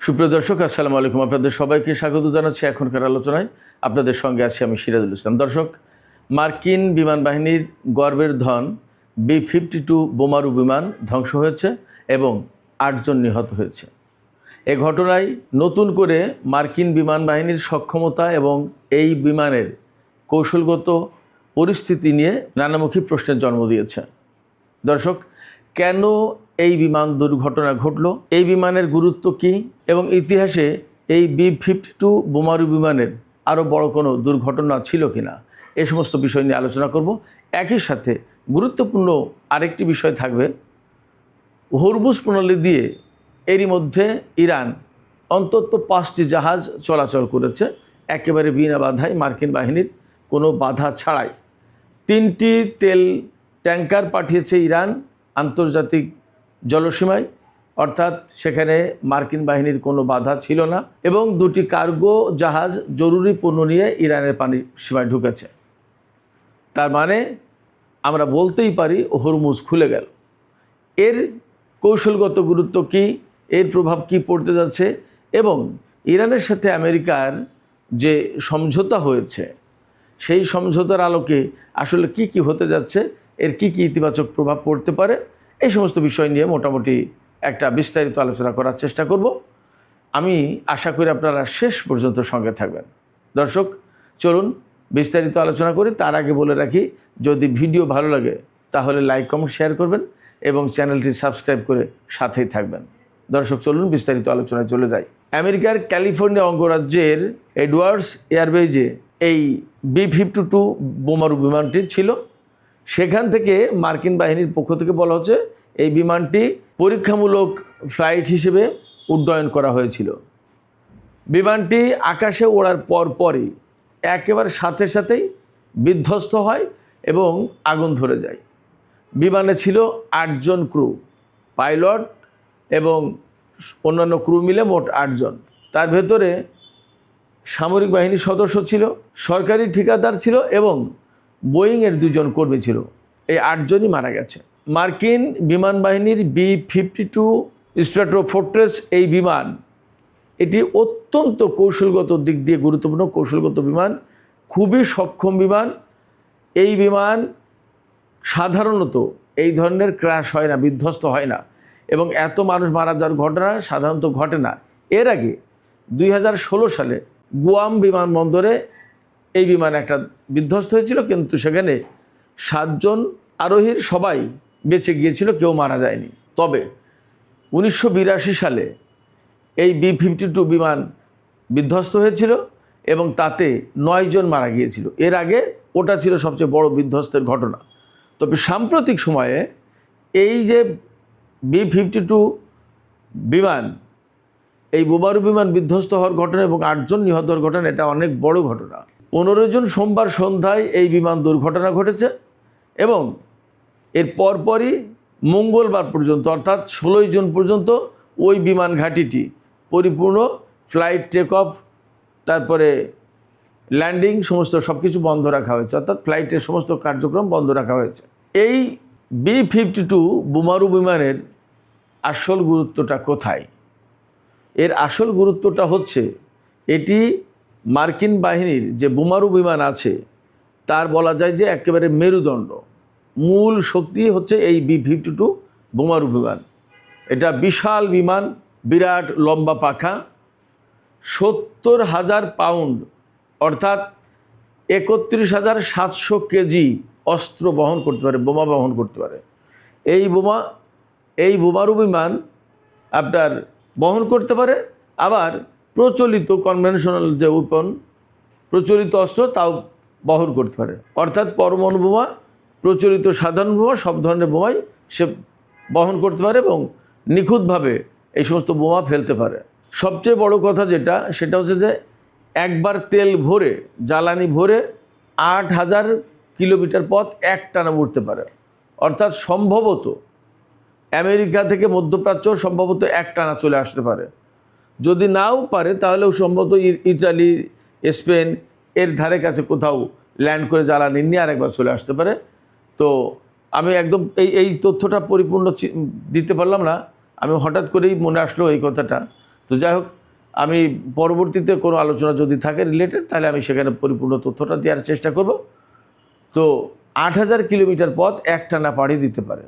সুপ্রিয় দর্শক, আসসালামু আলাইকুম। আপনাদের সবাইকে স্বাগত জানাচ্ছি এখনকার আলোচনায়। আপনাদের সঙ্গে আছি আমি সিরাজুল ইসলাম। দর্শক, মার্কিন বিমান বাহিনীর গর্বের ধন B-52 বোমারু বিমান ধ্বংস হয়েছে এবং 8 জন নিহত হয়েছে। এ ঘটনায় নতুন করে মার্কিন বিমান বাহিনীর সক্ষমতা এবং এই বিমানের কৌশলগত পরিস্থিতি নিয়ে নানামুখী প্রশ্নের জন্ম দিয়েছে। দর্শক, কেন এই বিমান দুর্ঘটনা ঘটল, এই বিমানের গুরুত্ব কী এবং ইতিহাসে এই B-52 বোমারু বিমানের আরও বড় কোনো দুর্ঘটনা ছিল কিনা, এই সমস্ত বিষয় নিয়ে আলোচনা করব। একই সাথে গুরুত্বপূর্ণ আরেকটি বিষয় থাকবে, হরমুজ প্রণালী দিয়ে এরই মধ্যে ইরান অন্তত 5টি জাহাজ চলাচল করেছে একেবারে বিনা বাধায়, মার্কিন বাহিনীর কোনো বাধা ছাড়াই। 3টি তেল ট্যাঙ্কার পাঠিয়েছে ইরান আন্তর্জাতিক জলসীমায়, অর্থাৎ সেখানে মার্কিন বাহিনীর কোনো বাধা ছিল না, এবং 2টি কার্গো জাহাজ জরুরি পণ্য নিয়ে ইরানের পানি সীমায় ঢুকেছে। তার মানে আমরা বলতেই পারি হরমুজ খুলে গেল। এর কৌশলগত গুরুত্ব কী, এর প্রভাব কী পড়তে যাচ্ছে, এবং ইরানের সাথে আমেরিকার যে সমঝোতা হয়েছে সেই সমঝোতার আলোকে আসলে কি কি হতে যাচ্ছে, এর কি কি ইতিবাচক প্রভাব পড়তে পারে, এই সমস্ত বিষয় নিয়ে মোটামুটি একটা বিস্তারিত আলোচনা করার চেষ্টা করব। আমি আশা করি আপনারা শেষ পর্যন্ত সঙ্গে থাকবেন। দর্শক, চলুন বিস্তারিত আলোচনা করি। তার আগে বলে রাখি, যদি ভিডিও ভালো লাগে তাহলে লাইক, কমেন্ট, শেয়ার করবেন এবং চ্যানেলটি সাবস্ক্রাইব করে সাথেই থাকবেন। দর্শক, চলুন বিস্তারিত আলোচনায় চলে যাই। আমেরিকার ক্যালিফোর্নিয়া অঙ্গরাজ্যের এডওয়ার্ডস এয়ারবেজে এই B-52 বোমারু বিমানটি ছিল। সেখান থেকে মার্কিন বাহিনীর পক্ষ থেকে বলা হচ্ছে এই বিমানটি পরীক্ষামূলক ফ্লাইট হিসেবে উড্ডয়ন করা হয়েছিল। বিমানটি আকাশে ওড়ার পরই একেবারে সাথে সাথেই বিধ্বস্ত হয় এবং আগুন ধরে যায়। বিমানে ছিল 8 জন ক্রু, পাইলট এবং অন্যান্য ক্রু মিলে মোট 8 জন। তার ভেতরে সামরিক বাহিনীর সদস্য ছিল, সরকারি ঠিকাদার ছিল এবং বোয়িংয়ের 2 জন কর্মী ছিল। এই 8 জনই মারা গেছে। মার্কিন বিমান বাহিনীর B-52 স্ট্র্যাটোফোর্ট্রেস এই বিমান, এটি অত্যন্ত কৌশলগত দিক দিয়ে গুরুত্বপূর্ণ কৌশলগত বিমান, খুবই সক্ষম বিমান। এই বিমান সাধারণত এই ধরনের ক্র্যাশ হয় না, বিধ্বস্ত হয় না, এবং এত মানুষ মারা যাওয়ার ঘটনা সাধারণত ঘটে না। এর আগে 2016 সালে গুয়াম বিমানবন্দরে এই বিমান একটা বিধ্বস্ত হয়েছিল, কিন্তু সেখানে 7 জন আরোহীর সবাই বেঁচে গিয়েছিল, কেউ মারা যায়নি। তবে 1982 সালে এই B-52 বিমান বিধ্বস্ত হয়েছিল এবং তাতে 9 জন মারা গিয়েছিল। এর আগে ওটা ছিল সবচেয়ে বড় বিধ্বস্তের ঘটনা। তবে সাম্প্রতিক সময়ে এই যে B-52 বিমান, এই বোমারু বিমান বিধ্বস্ত হওয়ার ঘটনা এবং 8 জন নিহত হওয়ার ঘটনা, এটা অনেক বড় ঘটনা। 15 জন সোমবার সন্ধ্যায় এই বিমান দুর্ঘটনা ঘটেছে এবং এর পরপরই মঙ্গলবার পর্যন্ত, অর্থাৎ 16 জুন পর্যন্ত ওই বিমান ঘাঁটিটি পরিপূর্ণ ফ্লাইট, টেক অফ, তারপরে ল্যান্ডিং, সমস্ত সব কিছু বন্ধ রাখা হয়েছে, অর্থাৎ ফ্লাইটের সমস্ত কার্যক্রম বন্ধ রাখা হয়েছে। এই B-52 বোমারু বিমানের আসল গুরুত্বটা কোথায়? এর আসল গুরুত্বটা হচ্ছে, এটি মার্কিন বাহিনীর যে বোমারু বিমান আছে তার বলা যায় যে একেবারে মেরুদণ্ড, মূল শক্তি হচ্ছে এই B-52 বোমারু বিমান। এটা বিশাল বিমান, বিরাট লম্বা পাখা, 70,000 পাউন্ড অর্থাৎ 31,700 কেজি অস্ত্র বহন করতে পারে, বোমা বহন করতে পারে। এই বোমারু বিমান আপনার বহন করতে পারে, আবার প্রচলিত কনভেনশনাল যে ওয়েপন, প্রচলিত অস্ত্র, তাও বহন করতে পারে। অর্থাৎ পরমাণু বোমা, প্রচলিত সাধারণ বোমা, সব ধরনের বোমাই সে বহন করতে পারে এবং নিখুঁতভাবে এই সমস্ত বোমা ফেলতে পারে। সবচেয়ে বড় কথা যেটা, সেটা হচ্ছে যে একবার তেল ভরে, জ্বালানি ভরে 8,000 কিলোমিটার পথ একটানা উঠতে পারে। অর্থাৎ সম্ভবত আমেরিকা থেকে মধ্যপ্রাচ্য সম্ভবত একটানা চলে আসতে পারে। যদি নাও পারে তাহলেও সম্ভবত ইতালি, স্পেন এর ধারে কাছে কোথাও ল্যান্ড করে জ্বালানি নিয়ে আরেকবার চলে আসতে পারে। তো আমি একদম এই তথ্যটা পরিপূর্ণ দিতে পারলাম না, আমি হঠাৎ করেই মনে আসলো এই কথাটা। তো যাই হোক, আমি পরবর্তীতে কোনো আলোচনা যদি থাকে রিলেটেড, তাহলে আমি সেখানে পরিপূর্ণ তথ্যটা দেওয়ার চেষ্টা করব। তো ৮,০০০ কিলোমিটার পথ একটানা পাড়ি দিতে পারে।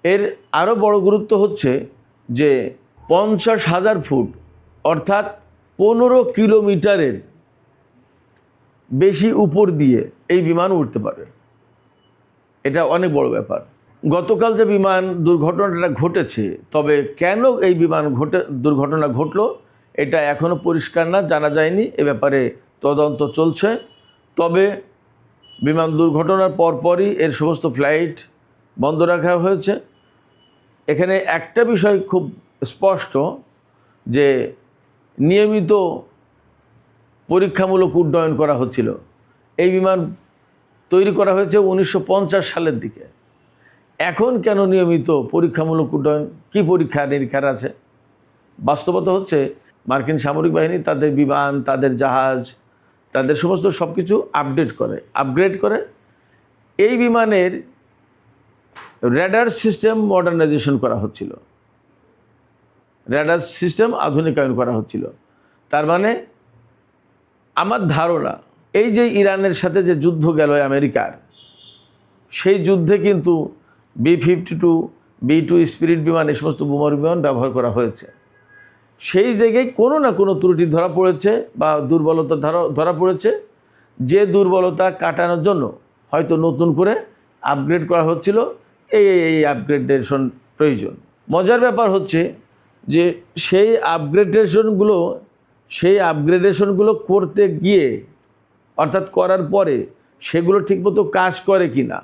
এর আরও বড় গুরুত্ব হচ্ছে যে ৫০,০০০ ফুট অর্থাৎ ১৫ কিলোমিটারের বেশি উপর দিয়ে এই বিমান উঠতে পারে। এটা অনেক বড় ব্যাপার। গতকাল যে বিমান দুর্ঘটনাটা ঘটেছে, তবে কেন এই বিমান দুর্ঘটনা ঘটলো এটা এখনও পরিষ্কার না, জানা যায়নি। এ ব্যাপারে তদন্ত চলছে। তবে বিমান দুর্ঘটনার পরপরই এর সমস্ত ফ্লাইট বন্ধ রাখা হয়েছে। এখানে একটা বিষয় খুব স্পষ্ট যে নিয়মিত পরীক্ষামূলক উড্ডয়ন করা হচ্ছিল। এই বিমান তৈরি করা হয়েছে 1950 সালের দিকে। এখন কেন নিয়মিত পরীক্ষামূলক উড্ডয়ন? কী পরীক্ষা নিরীক্ষার আছে? বাস্তবতা হচ্ছে মার্কিন সামরিক বাহিনী তাদের বিমান, তাদের জাহাজ, তাদের সমস্ত সব কিছু আপগ্রেড করে। এই বিমানের রেডার সিস্টেম মডার্নাইজেশন করা হচ্ছিল, রেডার সিস্টেম আধুনিকায়ন করা হচ্ছিল। তার মানে আমার ধারণা, এই যে ইরানের সাথে যে যুদ্ধ গেল আমেরিকার, সেই যুদ্ধে কিন্তু B-52, B-2 স্পিরিট বিমান, এই সমস্ত বোমারু বিমান ব্যবহার করা হয়েছে। সেই জায়গায় কোনো না কোনো ত্রুটি ধরা পড়েছে বা দুর্বলতা ধরা পড়েছে, যে দুর্বলতা কাটানোর জন্য হয়তো নতুন করে আপগ্রেড করা হচ্ছিল। এই আপগ্রেডেশন প্রয়োজন। মজার ব্যাপার হচ্ছে যে সেই আপগ্রেডেশনগুলো করতে গিয়ে, অর্থাৎ করার পরে সেগুলো ঠিকমতো কাজ করে কি না,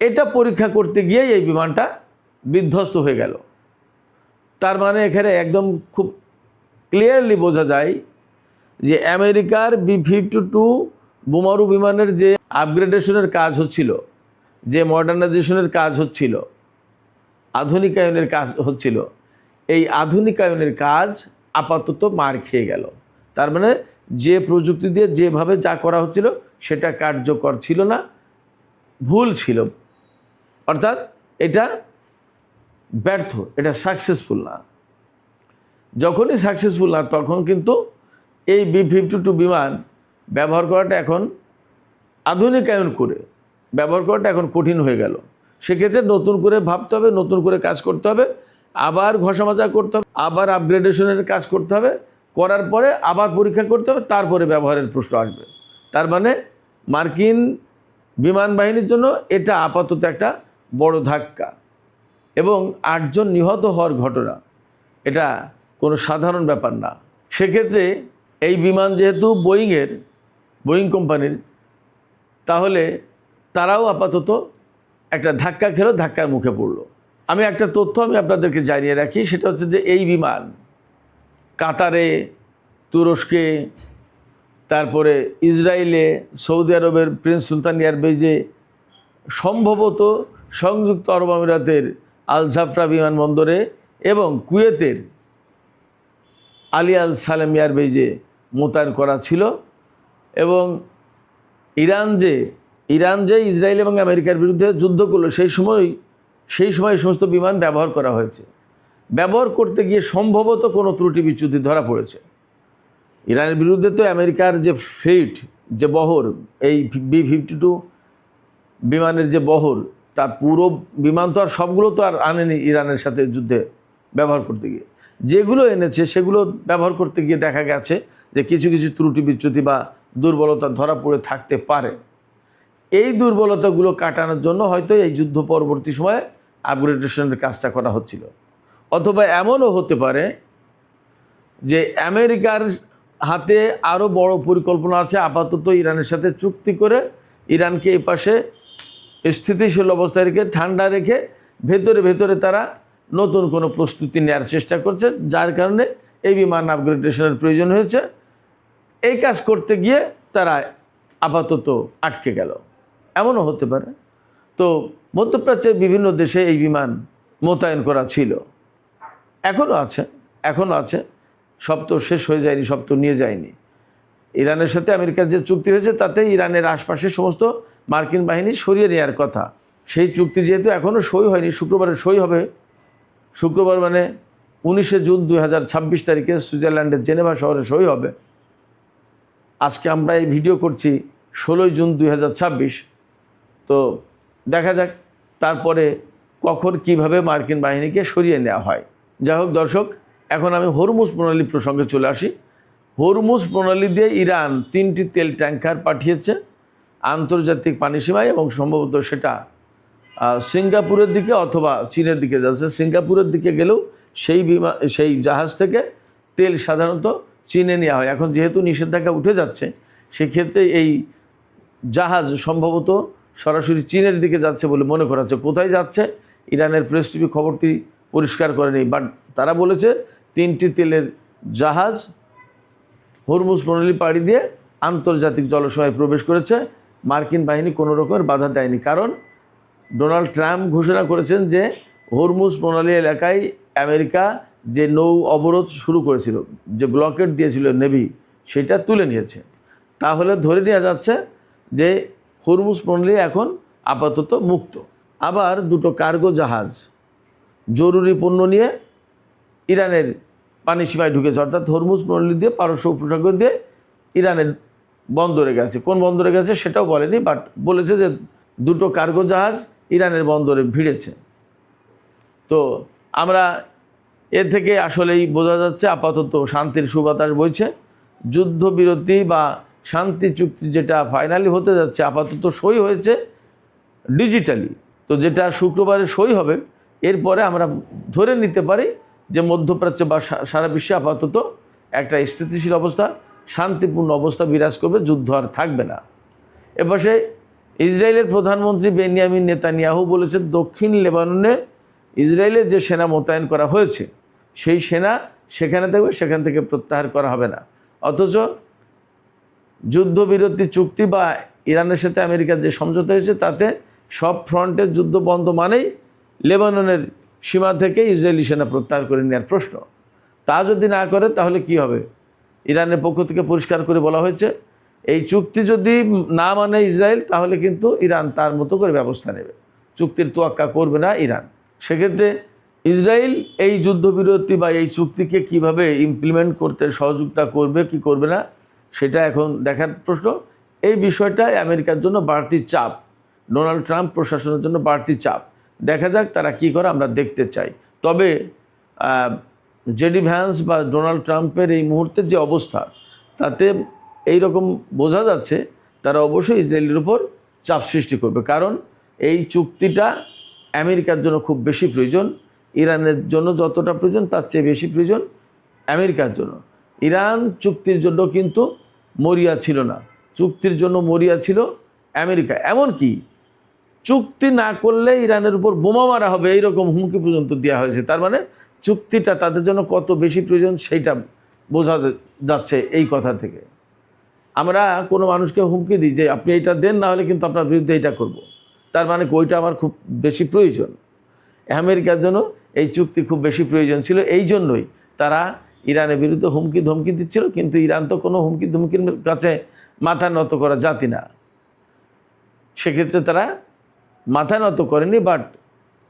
এটা পরীক্ষা করতে গিয়ে এই বিমানটা বিধ্বস্ত হয়ে গেল। তার মানে এখানে একদম খুব ক্লিয়ারলি বোঝা যায় যে আমেরিকার B-52 বোমারু বিমানের যে আপগ্রেডেশনের কাজ হচ্ছিল, যে মডার্নাইজেশনের কাজ হচ্ছিল, আধুনিকায়নের কাজ হচ্ছিল, এই আধুনিকায়নের কাজ আপাতত মার খেয়ে গেল। তার মানে যে প্রযুক্তি দিয়ে যেভাবে যা করা হচ্ছিল সেটা কার্যকর ছিল না, ভুল ছিল। অর্থাৎ এটা ব্যর্থ, এটা সাকসেসফুল না। যখনই সাকসেসফুল না, তখন কিন্তু এই B-52 বিমান ব্যবহার করাটা এখন আধুনিকায়ন করে ব্যবহার করাটা এখন কঠিন হয়ে গেল। সেক্ষেত্রে নতুন করে ভাবতে হবে, নতুন করে কাজ করতে হবে, আবার ঘষা মাজা করতে হবে, আবার আপগ্রেডেশনের কাজ করতে হবে, করার পরে আবার পরীক্ষা করতে হবে, তারপরে ব্যবহারের প্রশ্ন আসবে। তার মানে মার্কিন বিমান বাহিনীর জন্য এটা আপাতত একটা বড় ধাক্কা। এবং 8 জন নিহত হওয়ার ঘটনা, এটা কোনো সাধারণ ব্যাপার না। সেক্ষেত্রে এই বিমান যেহেতু বোয়িং কোম্পানির, তাহলে তারাও আপাতত একটা ধাক্কা খেলো, ধাক্কার মুখে পড়লো। আমি একটা তথ্য আপনাদেরকে জানিয়ে রাখি, সেটা হচ্ছে যে এই বিমান কাতারে, তুরস্কে, তারপরে ইসরায়েলে, সৌদি আরবের প্রিন্স সুলতান এয়ারবেজে, সম্ভবত সংযুক্ত আরব আমিরাতের আল জাফরা বিমানবন্দরে এবং কুয়েতের আলী আল সালেম এয়ারবেজে মোতায়েন করা ছিল। এবং ইরান যে ইসরায়েল এবং আমেরিকার বিরুদ্ধে যুদ্ধ করলো, সেই সময় এই সমস্ত বিমান ব্যবহার করা হয়েছে। ব্যবহার করতে গিয়ে সম্ভবত কোনো ত্রুটি বিচ্যুতি ধরা পড়েছে। ইরানের বিরুদ্ধে তো আমেরিকার যে ফ্লিট, যে বহর, এই B-52 বিমানের যে বহর, তার পুরো বিমান তো আর সবগুলো তো আর আনেনি ইরানের সাথে যুদ্ধে ব্যবহার করতে গিয়ে। যেগুলো এনেছে সেগুলো ব্যবহার করতে গিয়ে দেখা গেছে যে কিছু কিছু ত্রুটি বিচ্যুতি বা দুর্বলতা ধরা পড়ে থাকতে পারে। এই দুর্বলতাগুলো কাটানোর জন্য হয়তো এই যুদ্ধ পরবর্তী সময়ে আপগ্রেডেশনের কাজটা করা হচ্ছিল। অথবা এমনও হতে পারে যে আমেরিকার হাতে আরও বড় পরিকল্পনা আছে, আপাতত ইরানের সাথে চুক্তি করে ইরানকে এই পাশে স্থিতিশীল অবস্থায় রেখে, ঠান্ডা রেখে, ভেতরে তারা নতুন কোনো প্রস্তুতি নেওয়ার চেষ্টা করছে, যার কারণে এই বিমান আপগ্রেডেশনের প্রয়োজন হয়েছে। এই কাজ করতে গিয়ে তারা আপাতত আটকে গেল, এমনও হতে পারে। তো মধ্যপ্রাচ্যের বিভিন্ন দেশে এই বিমান মোতায়েন করা ছিল, এখনও আছে। সব তো শেষ হয়ে যায়নি, সব তো নিয়ে যায়নি। ইরানের সাথে আমেরিকার যে চুক্তি হয়েছে, তাতে ইরানের আশপাশে সমস্ত মার্কিন বাহিনী সরিয়ে নেওয়ার কথা। সেই চুক্তি যেহেতু এখনও সই হয়নি, শুক্রবারে সই হবে। শুক্রবার মানে 19 জুন 2026 তারিখে সুইজারল্যান্ডের জেনেভা শহরে সই হবে। আজকে আমরা এই ভিডিও করছি 16 জুন 2026। তো দেখা যাক তারপরে কখন কিভাবে মার্কিন বাহিনীকে সরিয়ে নেওয়া হয়। যাই হোক দর্শক, এখন আমি হরমুজ প্রণালী প্রসঙ্গে চলে আসি। হরমুজ প্রণালী দিয়ে ইরান 3টি তেল ট্যাঙ্কার পাঠিয়েছে আন্তর্জাতিক পানিসীমায় এবং সম্ভবত সেটা সিঙ্গাপুরের দিকে অথবা চীনের দিকে যাচ্ছে। সিঙ্গাপুরের দিকে গেলেও সেই জাহাজ থেকে তেল সাধারণত চীনে নেওয়া হয়। এখন যেহেতু নিষেধাজ্ঞা উঠে যাচ্ছে, সেক্ষেত্রে এই জাহাজ সম্ভবত সরাসরি চীনের দিকে যাচ্ছে বলে মনে করা হচ্ছে। কোথায় যাচ্ছে ইরানের প্রেস টিভি খবরটি পরিষ্কার করেনি, বাট তারা বলেছে 3টি তেলের জাহাজ হরমুজ প্রণালী পাড়ি দিয়ে আন্তর্জাতিক জলসীমায় প্রবেশ করেছে। মার্কিন বাহিনী কোনো রকমের বাধা দেয়নি, কারণ ডোনাল্ড ট্রাম্প ঘোষণা করেছেন যে হরমুজ প্রণালী এলাকায় আমেরিকা যে নৌ অবরোধ শুরু করেছিল, যে ব্লকেট দিয়েছিল নেভি, সেটা তুলে নিয়েছে। তাহলে ধরে নেওয়া যাচ্ছে যে হরমুজ প্রণালী এখন আপাতত মুক্ত। আবার 2টো কার্গো জাহাজ জরুরি পণ্য নিয়ে ইরানের পানিসীমায় ঢুকেছে, অর্থাৎ হরমুজ প্রণালী দিয়ে পারস্য উপসাগর দিয়ে ইরানের বন্দরে গেছে। কোন বন্দরে গেছে সেটাও বলেনি, বাট বলেছে যে 2টো কার্গো জাহাজ ইরানের বন্দরে ভিড়েছে। তো আমরা এ থেকে আসলেই বোঝা যাচ্ছে আপাতত শান্তির সুবাতাস বইছে। যুদ্ধবিরতি বা শান্তি চুক্তি যেটা ফাইনালি হতে যাচ্ছে, আপাতত সই হয়েছে ডিজিটালি। তো যেটা শুক্রবারে সই হবে, এরপরে আমরা ধরে নিতে পারি যে মধ্যপ্রাচ্যে বা সারা বিশ্বে আপাতত একটা স্থিতিশীল অবস্থা, শান্তিপূর্ণ অবস্থা বিরাজ করবে, যুদ্ধ আর থাকবে না। এপাশে ইসরায়েলের প্রধানমন্ত্রী বেনিয়ামিন নেতানিয়াহু বলেছেন দক্ষিণ লেবাননে ইসরায়েলের যে সেনা মোতায়েন করা হয়েছে সেই সেনা সেখানে থাকবে, সেখান থেকে প্রত্যাহার করা হবে না। অথচ যুদ্ধবিরতি চুক্তি বা ইরানের সাথে আমেরিকার যে সমঝোতা হয়েছে তাতে সব ফ্রন্টের যুদ্ধ বন্ধ মানেই লেবাননের সীমা থেকে ইসরায়েলি সেনা প্রত্যাহার করে নেওয়ার প্রশ্ন। তা যদি না করে তাহলে কি হবে? ইরানের পক্ষ থেকে পরিষ্কার করে বলা হয়েছে এই চুক্তি যদি না মানে ইসরায়েল, তাহলে কিন্তু ইরান তার মতো করে ব্যবস্থা নেবে, চুক্তির তোয়াক্কা করবে না ইরান। সেক্ষেত্রে ইসরায়েল এই যুদ্ধবিরতি বা এই চুক্তিকে কিভাবে ইমপ্লিমেন্ট করতে সহযোগিতা করবে কি করবে না, সেটা এখন দেখার প্রশ্ন। এই বিষয়টা আমেরিকার জন্য বাড়তি চাপ, ডোনাল্ড ট্রাম্প প্রশাসনের জন্য বাড়তি চাপ। দেখা যাক তারা কি করে, আমরা দেখতে চাই। তবে জেডি ভ্যান্স বা ডোনাল্ড ট্রাম্পের এই মুহূর্তের যে অবস্থা, তাতে এই রকম বোঝা যাচ্ছে তারা অবশ্যই ইসরায়েলের উপর চাপ সৃষ্টি করবে, কারণ এই চুক্তিটা আমেরিকার জন্য খুব বেশি প্রয়োজন। ইরানের জন্য যতটা প্রয়োজন তার চেয়ে বেশি প্রয়োজন আমেরিকার জন্য। ইরান চুক্তির জন্য কিন্তু মরিয়া ছিল না, চুক্তির জন্য মরিয়া ছিল আমেরিকা। এমনকি চুক্তি না করলে ইরানের উপর বোমা মারা হবে এইরকম হুমকি পর্যন্ত দেওয়া হয়েছে। তার মানে চুক্তিটা তাদের জন্য কত বেশি প্রয়োজন সেইটা বোঝা যাচ্ছে এই কথা থেকে। আমরা কোনো মানুষকে হুমকি দিই যে আপনি এইটা দেন, না হলে কিন্তু আপনার বিরুদ্ধে এইটা করব, তার মানে ওইটা আমার খুব বেশি প্রয়োজন। আমেরিকার জন্য এই চুক্তি খুব বেশি প্রয়োজন ছিল, এই জন্যই তারা ইরানের বিরুদ্ধে হুমকি ধমকি দিচ্ছিল। কিন্তু ইরান তো কোনো হুমকি ধমকির কাছে মাথা নত করা জাতি না, সেক্ষেত্রে তারা মাথা নত করেনি। বাট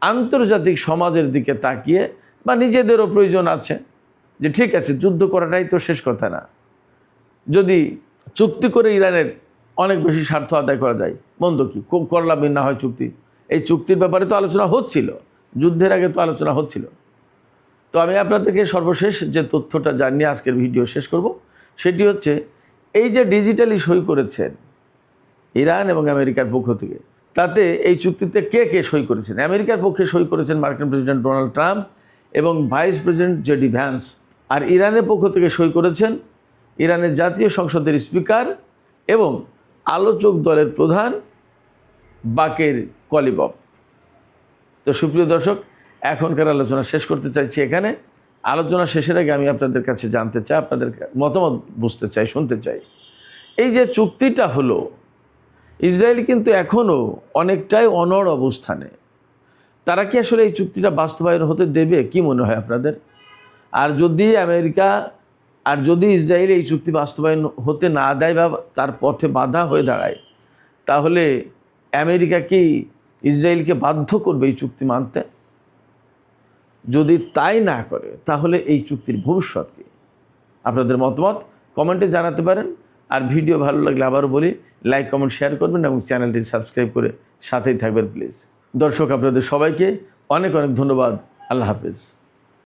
আন্তর্জাতিক সমাজের দিকে তাকিয়ে বা নিজেদেরও প্রয়োজন আছে যে ঠিক আছে যুদ্ধ করাটাই তো শেষ কথা না, যদি চুক্তি করে ইরানের অনেক বেশি স্বার্থ আদায় করা যায়, মন্দ কি, করলামই না হয় চুক্তি। এই চুক্তির ব্যাপারে তো আলোচনা হচ্ছিল, যুদ্ধের আগে তো আলোচনা হচ্ছিল। তো আমি আপনাদেরকে সর্বশেষ যে তথ্যটা জানিয়ে আজকের ভিডিও শেষ করব, সেটি হচ্ছে এই যে ডিজিটালি সই করেছেন ইরান এবং আমেরিকার পক্ষ থেকে, তাতে এই চুক্তিতে কে কে সই করেছেন? আমেরিকার পক্ষে সই করেছেন মার্কিন প্রেসিডেন্ট ডোনাল্ড ট্রাম্প এবং ভাইস প্রেসিডেন্ট জেডি ভ্যান্স। আর ইরানের পক্ষ থেকে সই করেছেন ইরানের জাতীয় সংসদের স্পিকার এবং আলোচক দলের প্রধান বাকের কলিবফ। তো সুপ্রিয় দর্শক, এখনকার আলোচনা শেষ করতে চাইছি এখানে। আলোচনা শেষের আগে আমি আপনাদের কাছে জানতে চাই, আপনাদের মতামত বুঝতে চাই, শুনতে চাই। এই যে চুক্তিটা হলো, ইসরায়েল কিন্তু এখনও অনেকটাই অনড় অবস্থানে। তারা কি আসলে এই চুক্তিটা বাস্তবায়ন হতে দেবে? কি মনে হয় আপনাদের? আর যদি ইসরায়েল এই চুক্তি বাস্তবায়ন হতে না দেয় বা তার পথে বাধা হয়ে দাঁড়ায়, তাহলে আমেরিকা কি ইসরায়েলকে বাধ্য করবে এই চুক্তি মানতে? যদি তাই না করে তাহলে এই চুক্তির ভবিষ্যৎ কী? আপনাদের মতামত কমেন্টে জানাতে পারেন। আর ভিডিও ভালো লাগলে আবারও বলি, লাইক কমেন্ট শেয়ার করবেন এবং চ্যানেলটি সাবস্ক্রাইব করে সাথেই থাকবেন প্লিজ। দর্শক, আপনাদের সবাইকে অনেক অনেক ধন্যবাদ। আল্লাহ হাফেজ।